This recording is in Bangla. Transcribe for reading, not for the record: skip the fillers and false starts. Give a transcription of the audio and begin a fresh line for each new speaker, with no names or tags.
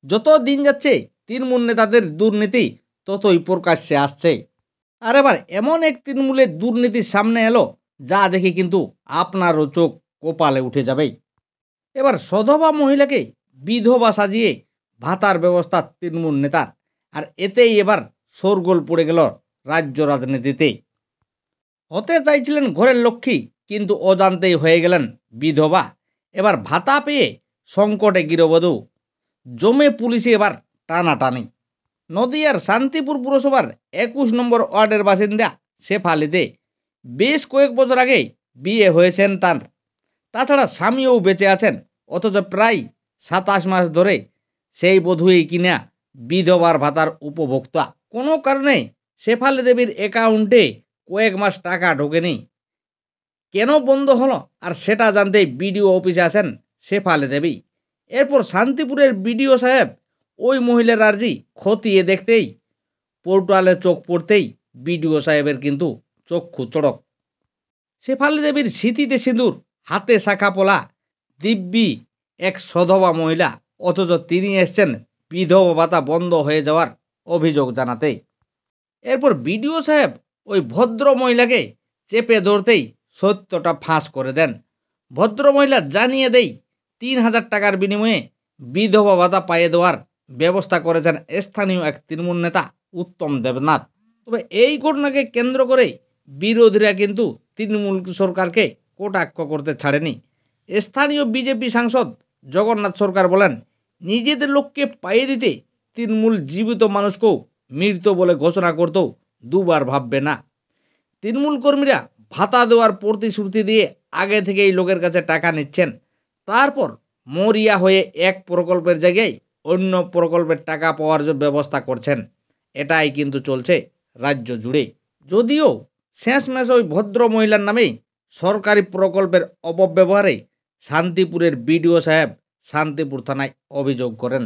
যত দিন যাচ্ছে তৃণমূল নেতাদের দুর্নীতি ততই প্রকাশ্যে আসছে। আর এবার এমন এক তৃণমূলের দুর্নীতির সামনে এলো যা দেখে কিন্তু আপনারও চোখ কপালে উঠে যাবে। এবার সধবা মহিলাকে বিধবা সাজিয়ে ভাতার ব্যবস্থা তৃণমূল নেতার, আর এতেই এবার শোরগোল পড়ে গেল রাজ্য রাজনীতিতে। হতে চাইছিলেন ঘরের লক্ষ্মী, কিন্তু অজান্তেই হয়ে গেলেন বিধবা। এবার ভাতা পেয়ে সংকটে গৃহবধূ, জমে পুলিশে এবার টানাটানি। নদিয়ার শান্তিপুর পুরসভার ২১ নম্বর ওয়ার্ডের বাসিন্দা শেফালিতে বেশ কয়েক বছর আগে বিয়ে হয়েছেন তার। তাছাড়া স্বামীও বেঁচে আছেন, অথচ প্রায় ২৭ মাস ধরে সেই বধূই কিনা বিধবার ভাতার উপভোক্তা। কোনো কারণে শেফালি দেবীর অ্যাকাউন্টে কয়েক মাস টাকা ঢোকেনি। কেন বন্ধ হলো আর সেটা জানতেই বিডিও অফিসে আসেন শেফালি দেবী। এরপর শান্তিপুরের বিডিও সাহেব ওই মহিলার আর্জি খতিয়ে দেখতেই পোর্টালে চোখ পড়তেই বিডিও সাহেবের কিন্তু চক্ষু চড়ক। শেফালি দেবীর স্মৃতিতে সিঁদুর, হাতে শাখা পোলা, দিব্যি এক সধবা মহিলা, অথচ তিনি এসছেন বিধবা ভাতা বন্ধ হয়ে যাওয়ার অভিযোগ জানাতে। এরপর বিডিও সাহেব ওই ভদ্র মহিলাকে চেপে ধরতেই সত্যটা ফাঁস করে দেন। ভদ্রমহিলা জানিয়ে দেই ৩,০০০ টাকার বিনিময়ে বিধবা ভাতা পাইয়ে দেওয়ার ব্যবস্থা করেছেন স্থানীয় এক তৃণমূল নেতা উত্তম দেবনাথ। তবে এই ঘটনাকে কেন্দ্র করে বিরোধীরা কিন্তু তৃণমূল সরকারকে কটাক্ষ করতে ছাড়েনি। স্থানীয় বিজেপি সাংসদ জগন্নাথ সরকার বলেন, নিজেদের লোককে পাইয়ে দিতে তৃণমূল জীবিত মানুষকেও মৃত বলে ঘোষণা করতেও দুবার ভাববে না। তৃণমূল কর্মীরা ভাতা দেওয়ার প্রতিশ্রুতি দিয়ে আগে থেকেই লোকের কাছে টাকা নিচ্ছেন, তারপর মরিয়া হয়ে এক প্রকল্পের জায়গায় অন্য প্রকল্পের টাকা পাওয়ার ব্যবস্থা করছেন। এটাই কিন্তু চলছে রাজ্য জুড়ে। যদিও শেষমেশ ওই ভদ্র মহিলার নামে সরকারি প্রকল্পের অপব্যবহারে শান্তিপুরের বিডিও সাহেব শান্তিপুর থানায় অভিযোগ করেন।